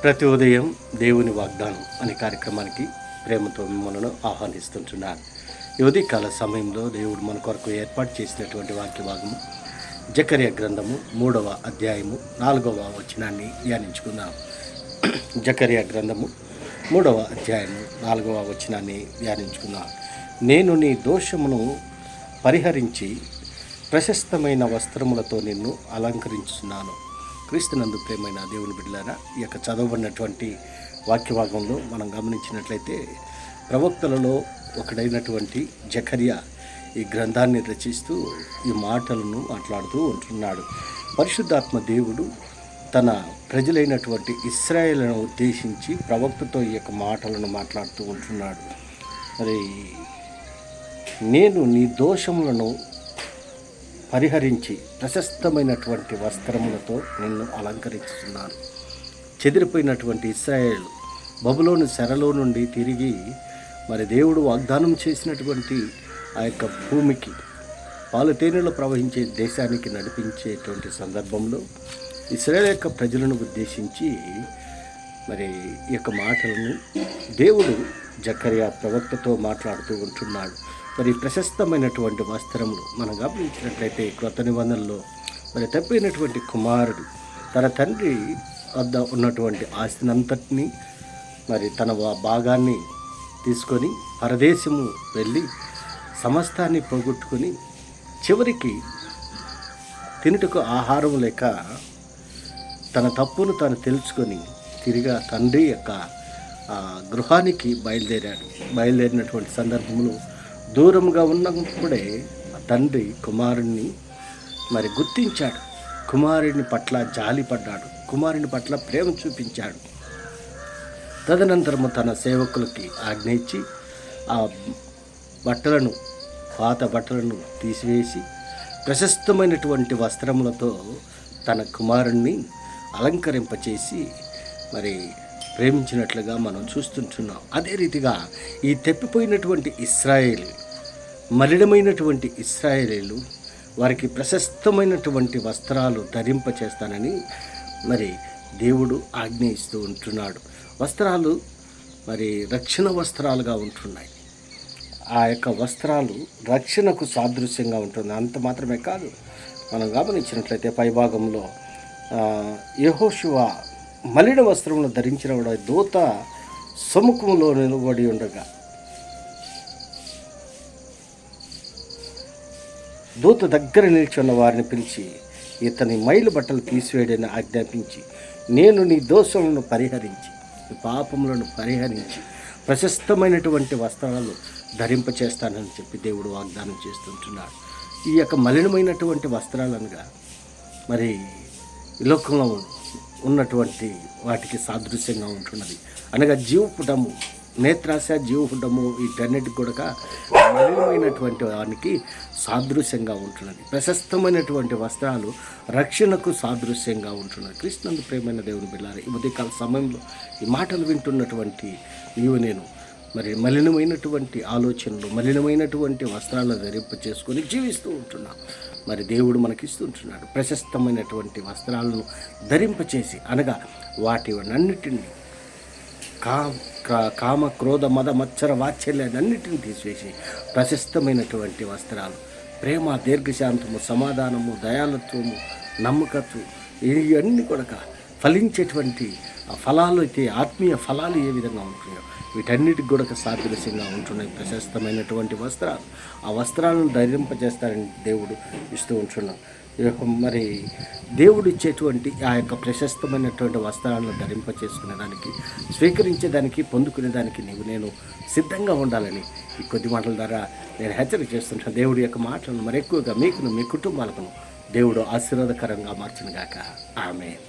ప్రతి ఉదయం దేవుని వాగ్దానం అనే కార్యక్రమానికి ప్రేమతో మిమ్మల్ని ఆహ్వానిస్తుంటున్నాను. ఈ ఉదయకాల సమయంలో దేవుడు మన కొరకు ఏర్పాటు చేసినటువంటి వాక్య భాగము జకర్యా గ్రంథము 3వ అధ్యాయము 4వ వచనాన్ని ధ్యానించుకుందాం. జకర్యా గ్రంథము 3వ అధ్యాయము 4వ వచనాన్ని ధ్యానించుకుందాం. నేను నీ దోషమును పరిహరించి ప్రశస్తమైన వస్త్రములతో నిన్ను అలంకరించున్నాను. క్రీస్తునందు ప్రేమైన దేవుని బిడ్డలారా, ఈ యొక్క చదవబడినటువంటి వాక్యభాగంలో మనం గమనించినట్లయితే ప్రవక్తలలో ఒకడైనటువంటి జకర్యా ఈ గ్రంథాన్ని రచిస్తూ ఈ మాటలను మాట్లాడుతూ ఉంటున్నాడు. పరిశుద్ధాత్మ దేవుడు తన ప్రజలైనటువంటి ఇశ్రాయేలును ఉద్దేశించి ప్రవక్తతో ఈ యొక్క మాటలను మాట్లాడుతూ ఉంటున్నాడు. మరి నేను నీ దోషములను పరిహరించి ప్రశస్తమైనటువంటి వస్త్రములతో నిన్ను అలంకరిస్తున్నాను. చెదిరిపోయినటువంటి ఇశ్రాయేలు బబులోను చెరలో నుండి తిరిగి మరి దేవుడు వాగ్దానం చేసినటువంటి ఆ యొక్క భూమికి పాలు తేనెలు ప్రవహించే దేశానికి నడిపించేటువంటి సందర్భంలో ఇశ్రాయేలు యొక్క ప్రజలను ఉద్దేశించి మరి ఈ యొక్క మాటలను దేవుడు జకర్యా ప్రవక్తతో మాట్లాడుతూ ఉంటున్నాడు. మరి ప్రశస్తమైనటువంటి వస్త్రములు మనం గమనించినట్లయితే క్రొత్త నిబంధనలో మరి తప్పినటువంటి కుమారుడు తన తండ్రి వద్ద ఉన్నటువంటి ఆస్తినంతటినీ మరి తన భాగాన్ని తీసుకొని పరదేశము వెళ్ళి సమస్తాన్ని పోగొట్టుకొని చివరికి తినుటకు ఆహారం లేక తన తప్పును తాను తెలుసుకొని తిరిగా తండ్రి యొక్క గృహానికి బయలుదేరినటువంటి సందర్భంలో దూరంగా ఉన్నప్పుడే తండ్రి కుమారుణ్ణి మరి గుర్తించాడు. కుమారుని పట్ల జాలి పడ్డాడు, కుమారుని పట్ల ప్రేమ చూపించాడు. తదనంతరము తన సేవకులకి ఆజ్ఞ ఇచ్చి ఆ పాత బట్టలను తీసివేసి ప్రశస్తమైనటువంటి వస్త్రములతో తన కుమారుణ్ణి అలంకరింపచేసి మరి ప్రేమించినట్లుగా మనం చూస్తుంటున్నాం. అదే రీతిగా ఈ తెప్పిపోయినటువంటి మలినమైనటువంటి ఇశ్రాయేలీలు వారికి ప్రశస్తమైనటువంటి వస్త్రాలు ధరింపచేస్తానని మరి దేవుడు ఆజ్ఞ ఇస్తూ ఉంటున్నాడు. వస్త్రాలు మరి రక్షణ వస్త్రాలుగా ఉంటున్నాయి. ఆ యొక్క వస్త్రాలు రక్షణకు సాదృశ్యంగా ఉంటుంది. అంత మాత్రమే కాదు, మనం గమనించినట్లయితే పైభాగంలో యెహోషువ మలిన వస్త్రమును ధరించిన వాడు దూత సముఖములో నిలబడి ఉండగా దూత దగ్గర నిల్చున్న వారిని పిలిచి ఇతని మైలు బట్టలు తీసివేయడని ఆజ్ఞాపించి, నేను నీ దోషములను పరిహరించి నీ పాపములను పరిహరించి ప్రశస్తమైనటువంటి వస్త్రాలు ధరింపచేస్తానని చెప్పి దేవుడు వాగ్దానం చేస్తుంటున్నాడు. ఈ యొక్క మలినమైనటువంటి వస్త్రాలనగా మరి లోకంలో ఉన్నటువంటి వాటికి సాదృశ్యంగా ఉంటున్నది. అనగా జీవపుటము, నేత్రాశ, జీవపుటము వీటన్నిటికి కూడా మలినమైనటువంటి వానికి సాదృశ్యంగా ఉంటున్నది. ప్రశస్తమైనటువంటి వస్త్రాలు రక్షణకు సాదృశ్యంగా ఉంటున్నది. క్రీస్తునందు ప్రేమైన దేవుని బిడ్డలారా, ఈ ఉదయకాల సమయంలో ఈ మాటలు వింటున్నటువంటి నీవు నేను మరి మలినమైనటువంటి ఆలోచనలు, మలినమైనటువంటి వస్త్రాలను ధరింప చేసుకొని జీవిస్తూ ఉంటున్నాం. మరి దేవుడు మనకిస్తుంటున్నాడు ప్రశస్తమైనటువంటి వస్త్రాలను ధరింపచేసి, అనగా వాటినన్నిటిని కామ క్రోధ మద మత్సర వాత్సల్యాన్నిటిని తీసివేసి ప్రశస్తమైనటువంటి వస్త్రాలు, ప్రేమ, దీర్ఘశాంతము, సమాధానము, దయాలత్వము, నమ్మకత్వం, ఇవన్నీ కూడా ఫలించేటువంటి ఫలాలు అయితే ఆత్మీయ ఫలాలు ఏ విధంగా ఉంటున్నాయో వీటన్నిటికి కూడా సాదృశ్యంగా ఉంటున్నాయి ప్రశస్తమైనటువంటి వస్త్రాలు. ఆ వస్త్రాలను ధరింపజేస్తారని దేవుడు ఇస్తూ ఉంటున్నాం. మరి దేవుడు ఇచ్చేటువంటి ఆ యొక్క ప్రశస్తమైనటువంటి వస్త్రాలను ధరింపచేసుకునేదానికి, స్వీకరించేదానికి, పొందుకునేదానికి నేను సిద్ధంగా ఉండాలని ఈ కొద్ది మాటల ద్వారా నేను హెచ్చరిక చేస్తుంటాను. దేవుడి యొక్క మాటలను మరి ఎక్కువగా మీకును మీ కుటుంబాలకు దేవుడు ఆశీర్వాదకరంగా మార్చునుగాక. ఆమేన్.